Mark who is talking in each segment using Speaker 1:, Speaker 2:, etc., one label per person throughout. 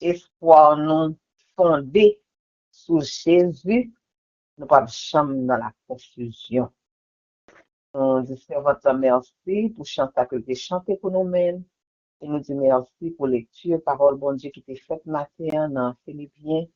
Speaker 1: espoir nous fondé sur Jésus, nous pas jamais dans la confusion. On dit, Seigneur, merci pour chanter que tu chanté pour nous-mêmes. Et nous dit merci pour lecture, parole, bon Dieu, qui t'est faite matin dans Philippiens,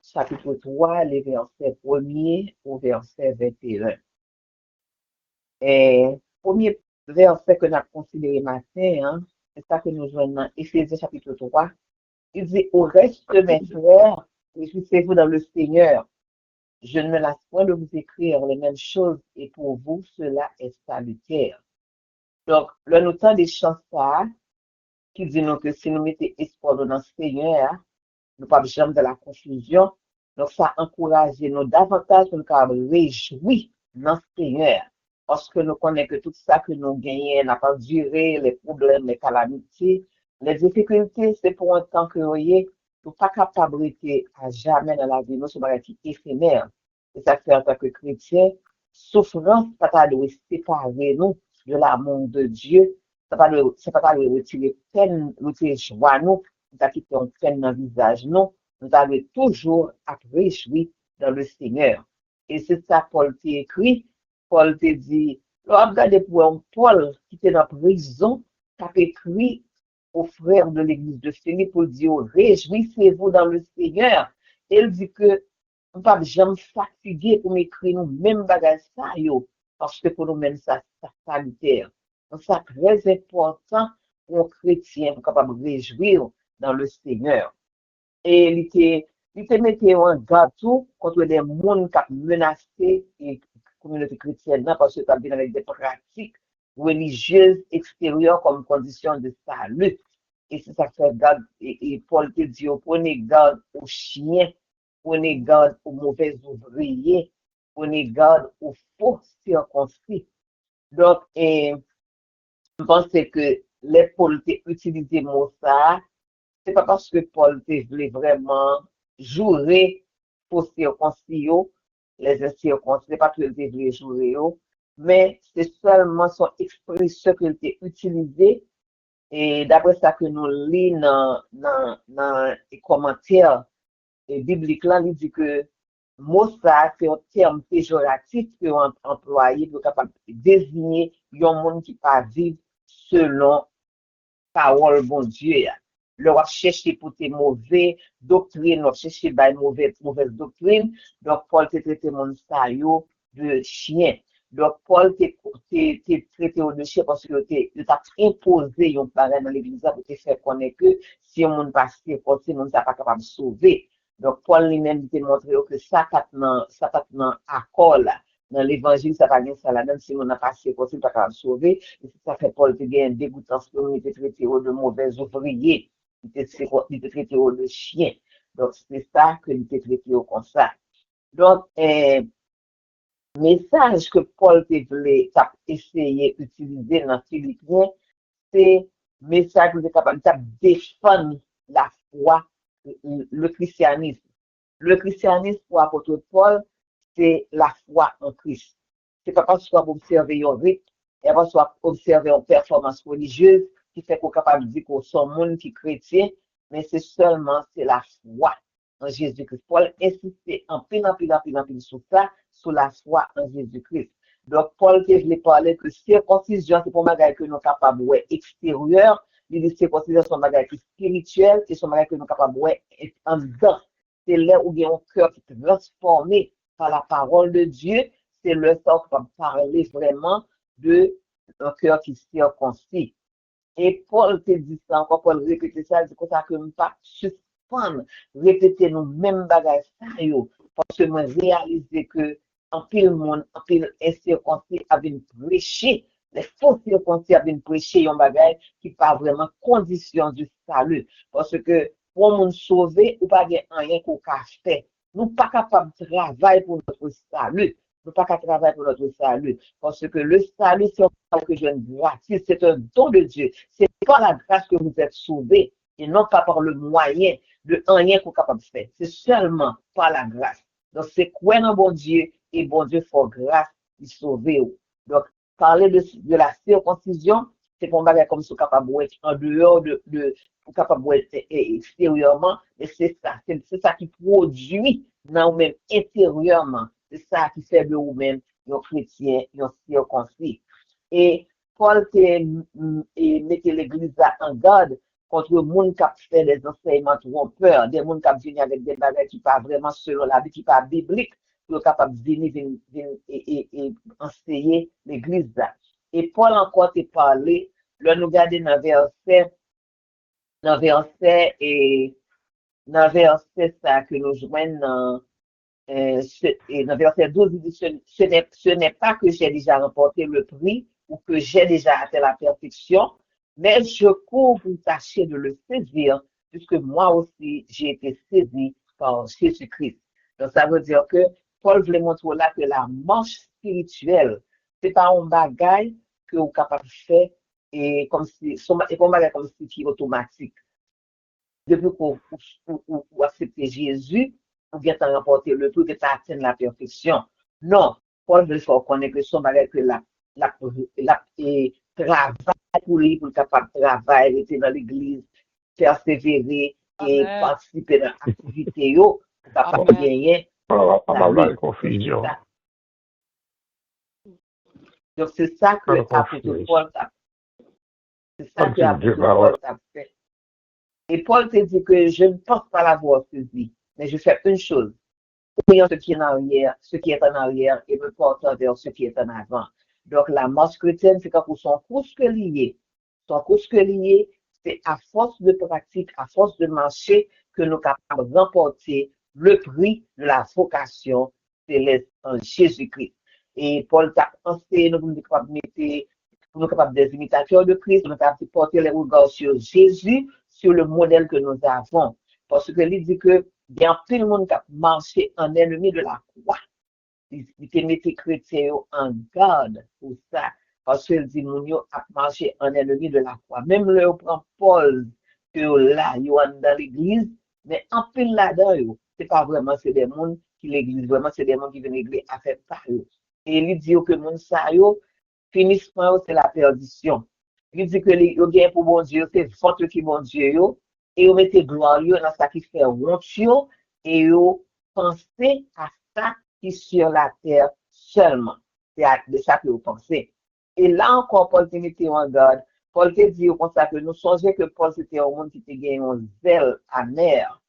Speaker 1: chapitre 3, les versets 1er au verset 21. Et premier verset que nous avons considéré matin, hein, c'est ça que nous joignons dans Éphésiens chapitre 3. Il dit, au reste, mes frères, réjouissez-vous dans le Seigneur. Je ne me lasse point de vous écrire les mêmes choses et pour vous, cela est salutaire. Donc, le temps des chansons, qui dit nous que si nous mettons espoir dans le Seigneur, nous ne pas jamais de la confusion. Donc, ça encourage nous davantage pour nous réjouir dans le Seigneur. Parce que nous connaissons que tout ça que nous gagnons n'a pas duré, les problèmes, les calamités, les difficultés, c'est pour un temps que nous ne pas capable d'être à jamais dans la vie. Nous sommes éphémères. Et ça fait en tant que chrétien, souffrance, ça doit séparer nous de l'amour de Dieu. Ça ne pas de retirer peine, retirer joie, nous, ça quitte une peine dans le visage, non. Nous allons toujours réjouir dans le Seigneur. Et c'est ça Paul t'a écrit. Paul t'a dit, regardez pour un Paul qui était dans la prison, qui a écrit aux frères de l'église de Philippe pour dire, réjouissez-vous dans le Seigneur. Et il dit que on ne peut pas jamais fatiguer pour m'écrire nous même bagage ça, parce que pour nous même ça salutaire. Donc, c'est très important pour un chrétien capable de réjouir dans le Seigneur. Et il te mettait en garde tout contre des mondes qui menacé et communauté chrétienne, parce que tu as bien avec des pratiques religieuses extérieures comme condition de salut. Et c'est ça que fait garde, et Paul te dit, prenez garde aux chiens, prenez garde aux mauvais ouvriers, prenez garde aux faux circoncis. Donc, je pense que les Paul utilisé le mot ça, c'est pas parce que Paul voulait vraiment jouer pour circoncis, les incirconcis, c'est pas que il voulait jouer, mais c'est seulement son expression qu'il a utilisé. Et d'après ça que nous lisons dans les commentaires bibliques, là, il dit que mot ça, c'est un terme péjoratif que on employé pour capable désigner un monde qui pas vivre selon parole bon Dieu. Le va chercher pour tes mauvais doctrines, on chercher by mauvaise doctrine. Donc Paul te traité mon sayo de chien. Donc Paul te traité de chien parce que t'a imposé un parent dans l'église pour te faire connaître que si on ne passe pas, si on n'est pas capable de sauver. Donc Paul lui-même te montré que ça t'a dans accord là. Dans l'évangile, ça va bien ça là, même si on n'a pas assez possible, pas capable de sauver. Et ça fait Paul te gagne dégoûtant, parce qu'on était traité de mauvais ouvriers, il était traité de chien. Donc, c'est ça que il était traité comme ça. Donc, message que Paul te voulait essayer d'utiliser dans Philippiens, c'est message que vous êtes capable de défendre la foi, le christianisme. Le christianisme pour l'apôtre Paul, c'est la foi en Christ. C'est pas parce qu'on va observer un rite, et pas parce qu'on va observer une performance religieuse qui fait qu'on est capable de dire qu'on est un monde qui est chrétien, mais c'est seulement c'est la foi en Jésus-Christ. Paul insistait en pile sur ça, sur la foi en Jésus-Christ. Donc, Paul, qui voulait parler que circoncision, c'est pour bagage que nous sommes capables de extérieur, les circoncision sont bagage spirituel, et sont bagage que nous sommes capables de en dedans. C'est là où il y a un cœur qui est transformé par la parole de Dieu. C'est le temps qu'on va parler vraiment de un cœur qui est circoncis. Et Paul te dit ça, encore Paul répète ça, c'est comme ça que je ne pas suspendre, répéter nos mêmes bagages, parce que moi réalise que en pile monde, en pile incirconcis avait prêché, les faux circoncis avaient prêché un bagage qui pas vraiment condition du salut. Parce que pour nous sauver, ou pas rien qu'on cache fait. Nous pas capables de travailler pour notre salut. Nous pas capables de travailler pour notre salut. Parce que le salut, c'est un que je gratuit, c'est un don de Dieu. C'est par la grâce que vous êtes sauvés et non pas par le moyen de rien qu'on est capable de faire. C'est seulement par la grâce. Donc, c'est quoi dans bon Dieu et bon Dieu fait grâce de sauver. Donc, parler de la circoncision, c'est pas un bagage comme ça capable d'être en dehors pour capable d'être extérieurement, mais c'est ça qui produit dans nous-mêmes intérieurement. C'est ça qui fait de nous-mêmes un chrétien, un circoncis. Et Paul mettait l'église en garde contre le monde qui fait des enseignements trompeurs, des monde qui viennent avec des bagages qui ne sont pas vraiment selon la vie, qui ne sont pas bibliques, qui sont capables de venir et enseigner l'église. Et Paul encore t'a parlé, là nous regardons dans verset ça que nous joignons dans verset 12, il dit, ce n'est pas que j'ai déjà remporté le prix ou que j'ai déjà atteint la perfection, mais je cours pour tâcher de le saisir, puisque moi aussi j'ai été saisi par Jésus-Christ. Donc ça veut dire que Paul voulait montrer là que la marche spirituelle, c'est pas un bagage que vous êtes capable de faire et comme si, c'est pas un bagage comme si qui est automatique. Depuis qu'on accepte Jésus, ou bien t'as remporté le tout, que t'as atteint la perfection. Non, Paul veut faire connaître que son bagage que et travail pour lui, pour capable de travailler, rester dans l'église, persévérer et participer dans l'activité, pour capable de gagner.
Speaker 2: Confusion.
Speaker 1: Donc, c'est ça que l'apôtre Paul a fait. Et Paul te dit que je ne pense pas l'avoir saisi, mais je fais une chose. Oubliant ce qui est en arrière et me portant vers ce qui est en avant. Donc, la marche chrétienne, c'est comme son course que lié. Son course que lié, c'est à force de pratique, à force de marcher, que nous sommes capables de remporter le prix de la vocation céleste en Jésus-Christ. Et Paul t'a enseigné, nous sommes capables d'être des imitateurs de Christ, nous sommes capables de porter les regards sur Jésus, sur le modèle que nous avons. Parce que il dit que il y a tout le monde qui a marché en ennemi de la croix. Il te mettait chrétien en garde pour ça. Parce qu'il dit, nous a marché en ennemi de la croix. Même là, on prend Paul, que là, il est dans l'église, mais en pile là-dedans, c'est pas vraiment, c'est des gens qui l'église, vraiment, c'est des gens qui viennent l'église à faire ça. Et il dit que mon ça, finissent c'est la perdition. Il dit que les gains pour bon Dieu, c'est votre qui bon Dieu, et vous mettez gloire dans ça qui fait honte, et vous pensez à ça qui est sur la terre seulement. C'est de ça que vous pensez. Et là encore, Paul te met en garde. Paul te dit comme ça que nous songeons que Paul c'était un monde qui te gagné un zèle amer.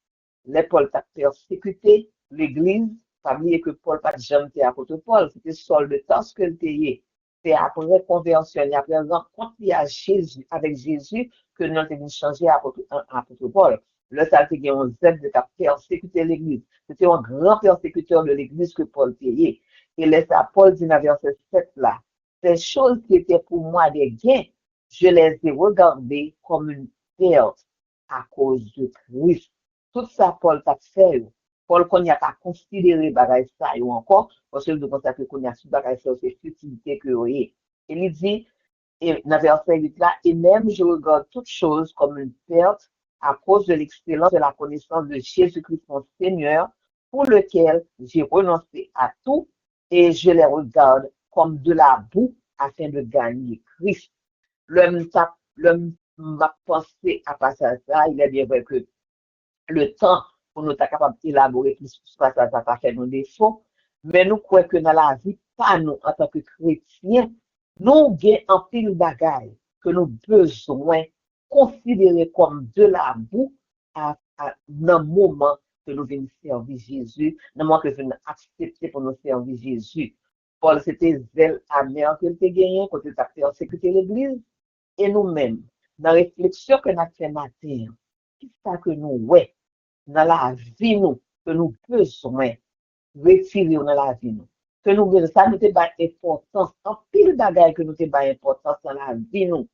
Speaker 1: Les Paul t'a persécuté l'église. Pas oublier que Paul pas jamais été apôtre Paul, c'était Saul de Tarse que le était. C'est après conversion, après rencontre avec Jésus que nous avons changé à apôtre Paul. Le ça a un zèle de persécuter l'église. C'était un grand persécuteur de l'église que Paul payait. Et laissa Paul dit dans verset 7 là, ces choses qui étaient pour moi des gains, je les ai regardées comme une perte à cause de Christ. Tout ça, Paul t'a fait. Paul qu'on n'y a pas considéré bagaille ça ou encore, parce que nous consacrer qu'on y a sous bagaille ça, c'est futilité que vous voyez. Et il dit, et dans verset 8 là, et même je regarde toutes choses comme une perte à cause de l'excellence de la connaissance de Jésus-Christ mon Seigneur, pour lequel j'ai renoncé à tout et je les regarde comme de la boue afin de gagner Christ. L'homme m'a pensé à passer à ça, il est bien vrai que le temps pour nous être capable d'élaborer plus sur ça, ça va faire nos défauts, mais nous croyons que dans la vie, pas nous, en tant que chrétiens, nous avons un pile bagaille que nous besoin considérer comme de la boue dans le moment que nous venons servir Jésus, dans le moment que nous venons accepter pour nous servir Jésus. Paul, c'était zèle amer que tu as gagné quand tu as persécuté l'église, et nous-mêmes, dans la réflexion que nous avons fait matin, qu'est-ce que nous, ouais, dans la vie, nous, que nous besoin retirer dans la vie, nous. Que nous besoin, ça nous pas importance, en pile bagaille que nous pas importance dans la vie, nous,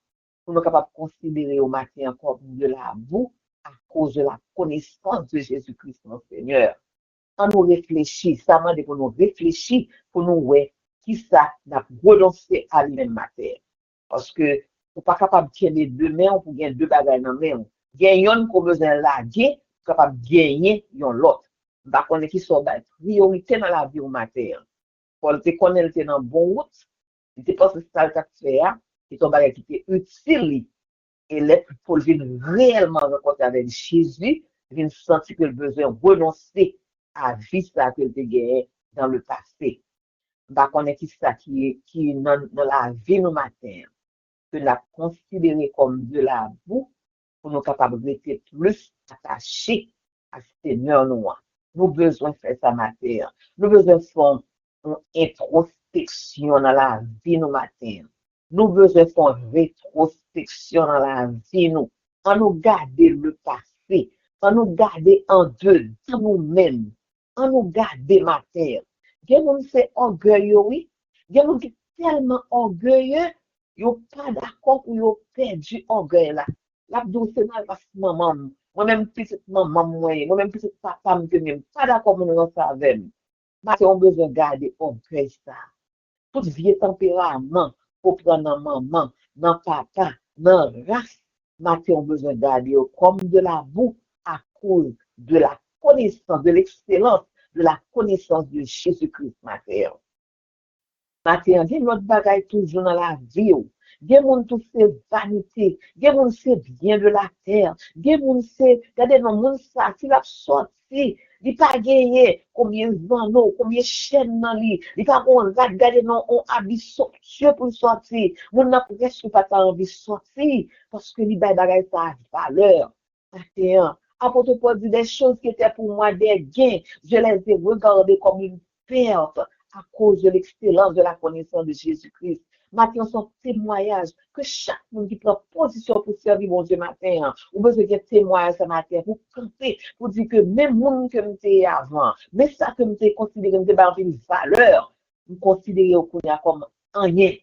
Speaker 1: pour nous capables de considérer au matin encore de la boue à cause de la connaissance de Jésus-Christ, notre Seigneur. On nous réfléchit, ça m'a dit pour nous réfléchir, pour nous, ouais, qui ça n'a renoncé à lui-même matin. Parce que, on pas capable de tenir deux mains, on peut gagner deux bagailles dans la main. Gagnons qu'on besoin de laguer, capable de gagner l'autre. Par contre, qui sont la priorité dans la vie au matin. Paul te connaît, il était dans bon route, il était pas ce que ça le fait, c'est un bagage qui était utile. Et l'être pour venir réellement rencontrer avec Jésus, venir sentir que le besoin de renoncer à vie ça que tu gagné dans le passé. Bah, qu'on est ça qui est dans la vie nous matin, que l'a considéré comme de la boue, pour nous capables d'être plus attachés à Seigneur nous. Nous besoin de faire ça matin. Nous besoin de faire une introspection dans la vie nous matin. Nous besoin de faire une rétrospection dans la vie nous. En nous garder le passé. En nous garder en deux de nous-mêmes. En nous garder matin. Il y a des gens qui sont orgueilleux, oui. Il y a des gens qui sont tellement orgueilleux, ils sont pas d'accord pour ils perdu orgueil là. L'abdou, c'est mal parce que maman, moi-même petite maman, moi-même petite papa, je ne suis pas d'accord pour nous ça avec. Parce qu'on a besoin de garder orgueil ça. Tout vieux tempérament, pour prendre dans maman, dans papa, dans race, Mathieu a besoin de garder comme de la boue à cause de la connaissance, de l'excellence, de la connaissance de Jésus-Christ, Mathieu. Mathieu, il y a une autre bagaille toujours dans la vie. Il y a des tout c'est vanité, il y a des c'est bien de la terre, il y a des c'est, regardez, non, monde ça, s'il a sorti, il pas gagné combien de combien de chaînes dans lui, il pas on regardez, non, on habille somptueux pour sortir, mon n'a presque pas envie de sortir, parce que il bail bagaille ça a valeur. Mathieu, apôtre Paul dit des choses qui étaient pour moi des gains, je les ai regardées comme une perte à cause de l'excellence de la connaissance de Jésus-Christ. Matin, son témoignage, que chaque monde qui prend position pour servir mon Dieu matin, ou besoin de témoignage ce matin, pour camper, pour dire que même monde que m'était avant, mais ça que m'était considéré, m'était pas une valeur, me considérer comme rien.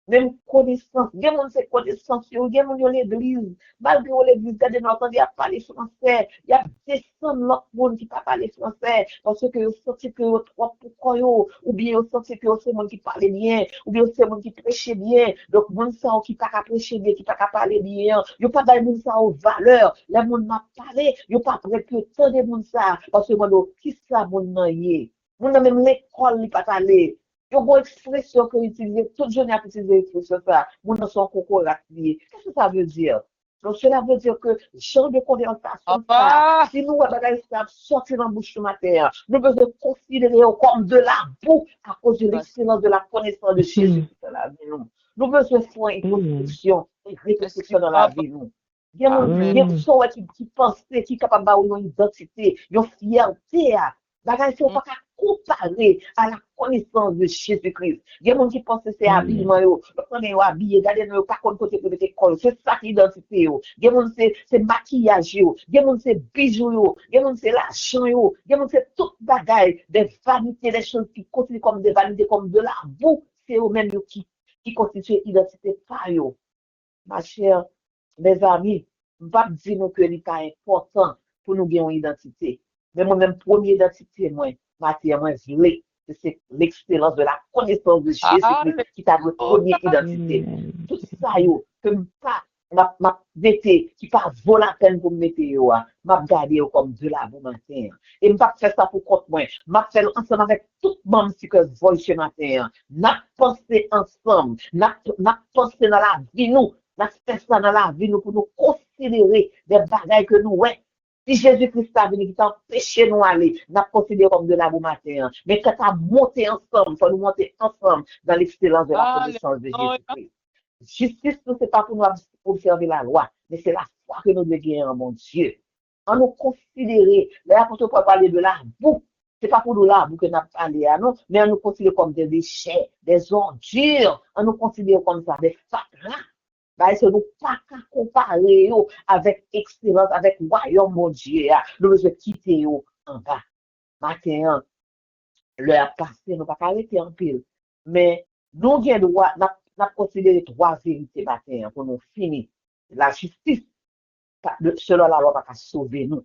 Speaker 1: Même connaissance, il y a des connaissances, il y a des l'église, malgré l'église, il y a des gens qui parlent français, il y a des l'autre monde qui ne parle français, parce que vous sentez que vous trop pour ou bien vous sentez que c'est monde qui parle bien, ou bien c'est monde qui prêche bien, donc monde ça qui pas prêcher bien, qui pas parler bien, il pas dans monde ça aux valeurs, les monde m'a parlé, il pas prêt que tant de monde ça, parce que monde qui ça monde nan yé, monde même l'école il pas aller. Il y a une expression que utilise, toute journée à utiliser l'expression ça, mon son concours ratifié. Qu'est-ce que ça veut dire? Donc, cela veut dire que, genre de conversation, ça, si nous, ça sortir dans la bouche de ma terre, nous devons considérer comme de la boue à cause de l'excellence de la connaissance de Jésus dans la vie, nous. Nous devons faire une réflexion dans la vie, nous. Il y a des gens qui pensent, qui sont capables d'avoir une identité, une fierté, bagay se ou pas comparer à la connaissance de Jésus-Christ. Il y a des gens qui pensent que c'est habillement, yo, yo habillé, regardez, yo pas contre côté pour mettre col, c'est ça qui identité yo. Il y a des gens c'est maquillage yo, il y a des gens c'est bijoux yo, il y a des gens c'est l'argent yo, il y a des gens c'est toute bagaille, des vanités, des choses qui constituent comme des vanités, comme de la boue, c'est eux-mêmes qui constituent l'identité par yo. Ma chère, mes amis, je ne vais pas dire que c'est important pour nous gagner une identité. Mais moi-même, première identité, moi, Mathieu, moi, c'est l'excellence de la connaissance de Jésus-Christ qui t'a votre première identité. Tout ça, yo, que m'a mettez, qui pas vaut la peine pour me mettre, yo, m'a gardé comme de la bon matin. Et m'a fait ça pour compte moi. M'a fait ensemble avec tout le monde qui que voit ce matin. N'a pensé ensemble. N'a pensé dans la vie, nous. N'a fait ça dans la vie, nous, pour nous considérer des bagailles que nous, ouais. Si Jésus-Christ a venu qui t'empêche nous aller, n'a considéré comme de la bon matin. Mais quand t'as monté ensemble, faut nous monter ensemble dans l'excellence de la connaissance de Jésus-Christ. Justice, ce n'est pas pour nous observer la loi, mais c'est la foi que nous devons gagner en mon Dieu. En nous considérer, là, quand on peut parler de la boue, c'est pas pour nous là, que nous parlé à nous, mais on nous considère comme des déchets, des ordures, on nous considère comme ça, des fatras. Bah, c'est nous pas qu'à comparer avec excellence, avec royaume, mon Dieu. Nous devons quitter en bas. Maintenant, l'heure passée, nous pas arrêter en pile. Mais nous avons droit, nous considéré trois vérités matin pour nous finir. La justice, selon la loi, pas sauver nous.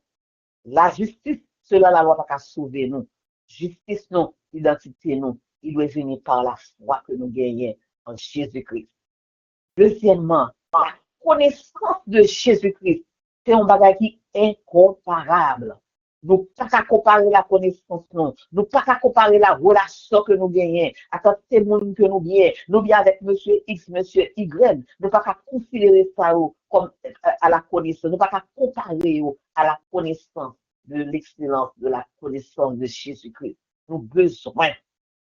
Speaker 1: La justice, selon la loi, pas sauver nous. Justice, non, identité, non. Il doit venir par la foi que nous gagnons en Jésus-Christ. Deuxièmement, la connaissance de Jésus-Christ, c'est un bagage qui est incomparable. Nous pas qu'à comparer la connaissance, non. Nous pas qu'à comparer la relation que nous gagnons, à tant que monde que nous bien avec monsieur X, monsieur Y. Nous pas qu'à considérer ça comme à la connaissance. Nous pas qu'à comparer à la connaissance de l'excellence, de la connaissance de Jésus-Christ. Nous besoin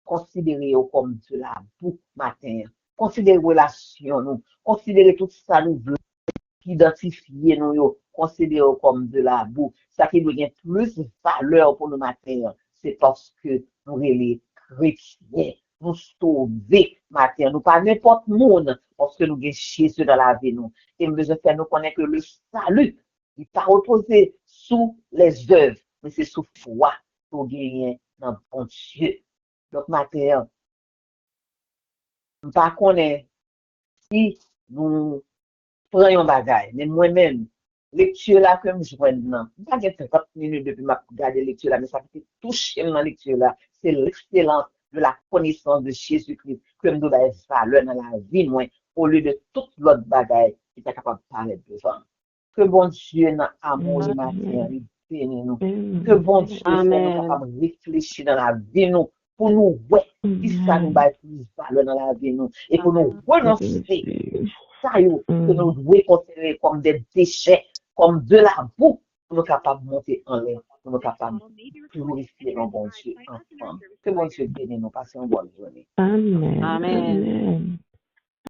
Speaker 1: considérer comme de la boue matin. Considérer relation, nous. Considérer tout ça, nous identifier nous, considérer comme de la boue. Ça qui devient plus valeur pour nous matin, c'est parce que nous les chrétiens, nous sauver matin, nous pas n'importe monde, parce que nous avons Jésus dans la vie nous. Et nous devons faire nous connaître que le salut, il n'est pas reposé sous les œuvres, mais c'est sous foi pour gagner dans le bon Dieu. Donc matin, nous pas connaître si nous prenons un bagage, mais moi-même, lecture là que je vois maintenant, je pas 50 minutes depuis ma regarder lecture là, mais ça fait toucher dans la lecture là, c'est l'excellence de la connaissance de Jésus-Christ que nous devons valeur dans la vie, moi, au lieu de toute l'autre bagage qui est capable de parler devant. Que bon Dieu, dans l'amour le matin, il bénit nous. Que bon Dieu, soit nous capable de réfléchir dans la vie, nous, pour nous, ouais, qui ça nous va plus valeur dans la vie, nous, et pour nous renoncer ça que nous devons considérer comme des déchets, comme de la boue, pour nous capables de monter en l'air, pour nous capables de glorifier nos bon Dieu ensemble. Que bon Dieu bénisse nous, passons une bonne journée.
Speaker 3: Amen.